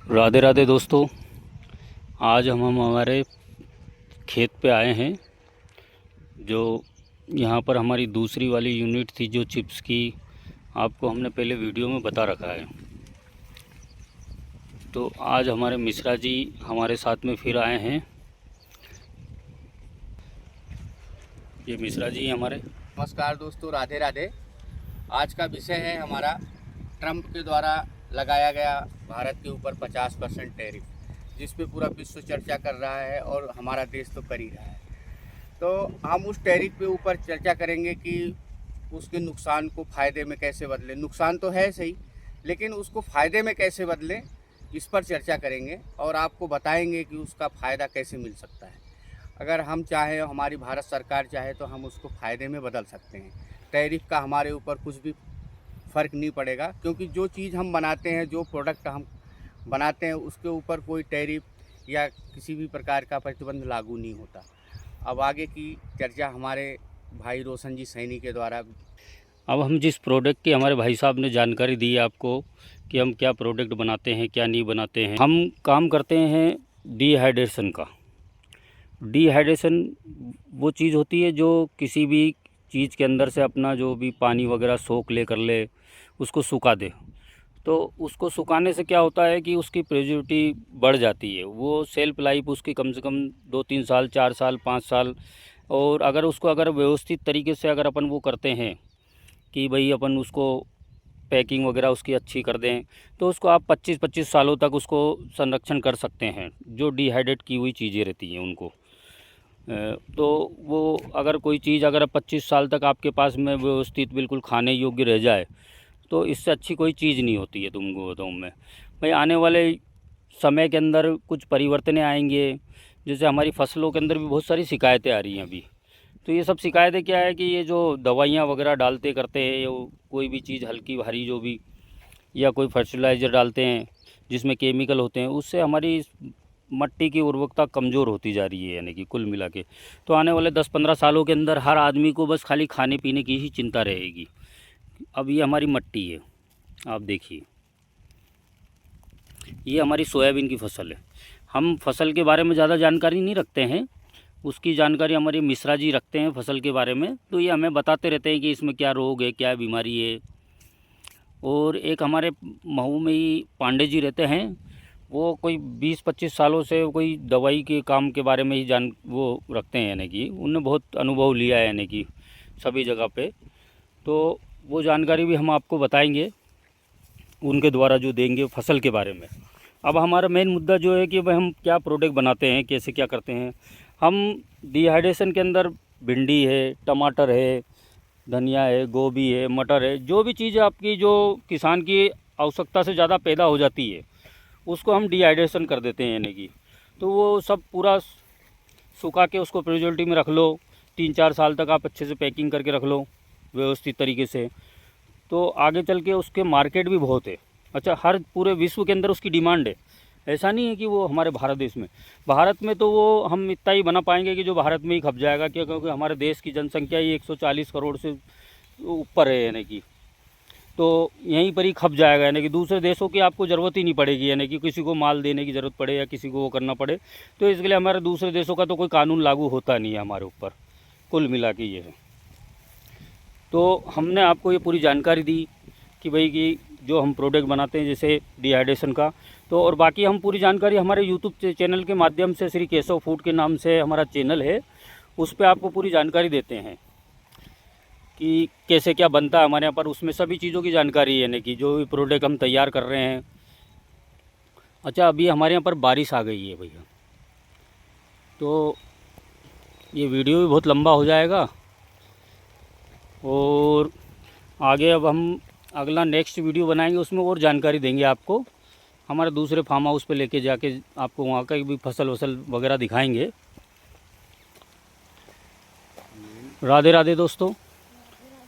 राधे राधे दोस्तों, आज हम हमारे खेत पे आए हैं। जो यहाँ पर हमारी दूसरी वाली यूनिट थी जो चिप्स की, आपको हमने पहले वीडियो में बता रखा है। तो आज हमारे मिश्रा जी हमारे साथ में फिर आए हैं। ये मिश्रा जी हमारे। नमस्कार दोस्तों, राधे राधे। आज का विषय है हमारा ट्रंप के द्वारा लगाया गया भारत के ऊपर 50% टैरिफ, जिस पे पूरा विश्व चर्चा कर रहा है और हमारा देश तो कर ही रहा है। तो हम उस टैरिफ पे ऊपर चर्चा करेंगे कि उसके नुकसान को फ़ायदे में कैसे बदलें। नुकसान तो है सही, लेकिन उसको फ़ायदे में कैसे बदलें, इस पर चर्चा करेंगे और आपको बताएंगे कि उसका फ़ायदा कैसे मिल सकता है। अगर हम चाहें, हमारी भारत सरकार चाहे, तो हम उसको फ़ायदे में बदल सकते हैं। टैरिफ का हमारे ऊपर कुछ भी फ़र्क नहीं पड़ेगा, क्योंकि जो चीज़ हम बनाते हैं, जो प्रोडक्ट हम बनाते हैं, उसके ऊपर कोई टैरिफ या किसी भी प्रकार का प्रतिबंध लागू नहीं होता। अब आगे की चर्चा हमारे भाई रोशन जी सैनी के द्वारा। अब हम जिस प्रोडक्ट की हमारे भाई साहब ने जानकारी दी है आपको कि हम क्या प्रोडक्ट बनाते हैं, क्या नहीं बनाते हैं। हम काम करते हैं डिहाइड्रेशन का। डिहाइड्रेशन वो चीज़ होती है जो किसी भी चीज़ के अंदर से अपना जो भी पानी वगैरह सोख ले कर ले, उसको सुखा दे। तो उसको सुखाने से क्या होता है कि उसकी प्रेजिविटी बढ़ जाती है। वो सेल्फ लाइफ उसकी कम से कम 2-3 साल, 4 साल, 5 साल। और अगर उसको व्यवस्थित तरीके से अगर अपन वो करते हैं कि भाई अपन उसको पैकिंग वगैरह उसकी अच्छी कर दें, तो उसको आप 25-25 सालों तक उसको संरक्षण कर सकते हैं। जो डिहाइड्रेट की हुई चीज़ें रहती हैं उनको, तो वो अगर कोई चीज़ अगर 25 साल तक आपके पास में व्यवस्थित बिल्कुल खाने योग्य रह जाए, तो इससे अच्छी कोई चीज़ नहीं होती है। तुमको बताऊँ मैं भाई, आने वाले समय के अंदर कुछ परिवर्तन आएंगे। जैसे हमारी फसलों के अंदर भी बहुत सारी शिकायतें आ रही हैं अभी। तो ये सब शिकायतें क्या है कि ये जो दवाइयाँ वगैरह डालते करते हैं, या कोई भी चीज़ हल्की भारी जो भी, या कोई फर्टिलाइज़र डालते हैं जिसमें केमिकल होते हैं, उससे हमारी मट्टी की उर्वरकता कमज़ोर होती जा रही है, यानी कि कुल मिला के। तो आने वाले 10-15 सालों के अंदर हर आदमी को बस खाली खाने पीने की ही चिंता रहेगी। अब ये हमारी मट्टी है, आप देखिए, ये हमारी सोयाबीन की फसल है। हम फसल के बारे में ज़्यादा जानकारी नहीं रखते हैं, उसकी जानकारी हमारे मिश्रा जी रखते हैं फसल के बारे में। तो ये हमें बताते रहते हैं कि इसमें क्या रोग है, क्या बीमारी है। और एक हमारे महू में ही पांडे जी रहते हैं, वो कोई 20-25 सालों से कोई दवाई के काम के बारे में ही वो रखते हैं, यानी कि उनने बहुत अनुभव लिया है, यानी कि सभी जगह पे। तो वो जानकारी भी हम आपको बताएंगे उनके द्वारा जो देंगे फसल के बारे में। अब हमारा मेन मुद्दा जो है कि भाई हम क्या प्रोडक्ट बनाते हैं, कैसे क्या करते हैं। हम डिहाइड्रेशन के अंदर भिंडी है, टमाटर है, धनिया है, गोभी है, मटर है, जो भी चीज़ आपकी जो किसान की आवश्यकता से ज़्यादा पैदा हो जाती है, उसको हम डिहाइड्रेशन कर देते हैं, यानी कि। तो वो सब पूरा सुखा के उसको प्रिजर्वेटिव में रख लो, 3-4 साल तक आप अच्छे से पैकिंग करके रख लो व्यवस्थित तरीके से। तो आगे चल के उसके मार्केट भी बहुत है। अच्छा, हर पूरे विश्व के अंदर उसकी डिमांड है। ऐसा नहीं है कि वो हमारे भारत में तो वो हम इतना ही बना पाएंगे कि जो भारत में ही खप जाएगा, क्योंकि हमारे देश की जनसंख्या ही 140 करोड़ से ऊपर है, यानी कि। तो यहीं पर ही खप जाएगा, यानी कि दूसरे देशों की आपको ज़रूरत ही नहीं पड़ेगी, यानी कि किसी को माल देने की ज़रूरत पड़े या किसी को वो करना पड़े। तो इसके लिए हमारे दूसरे देशों का तो कोई कानून लागू होता नहीं है हमारे ऊपर, कुल मिला के ये है। तो हमने आपको ये पूरी जानकारी दी कि भाई कि जो हम प्रोडक्ट बनाते हैं जैसे डिहाइड्रेशन का, तो और बाकी हम पूरी जानकारी हमारे यूट्यूब चैनल के माध्यम से, श्री केशव फूड के नाम से हमारा चैनल है, उस पर आपको पूरी जानकारी देते हैं कि कैसे क्या बनता है हमारे यहाँ पर। उसमें सभी चीज़ों की जानकारी है, यानी कि जो भी प्रोडक्ट हम तैयार कर रहे हैं। अच्छा, अभी हमारे यहाँ पर बारिश आ गई है भैया, तो ये वीडियो भी बहुत लंबा हो जाएगा। और आगे अब हम अगला नेक्स्ट वीडियो बनाएंगे, उसमें और जानकारी देंगे आपको। हमारे दूसरे फार्म हाउस पे लेके जाके आपको वहाँ का भी फसल वगैरह दिखाएंगे। राधे राधे दोस्तों।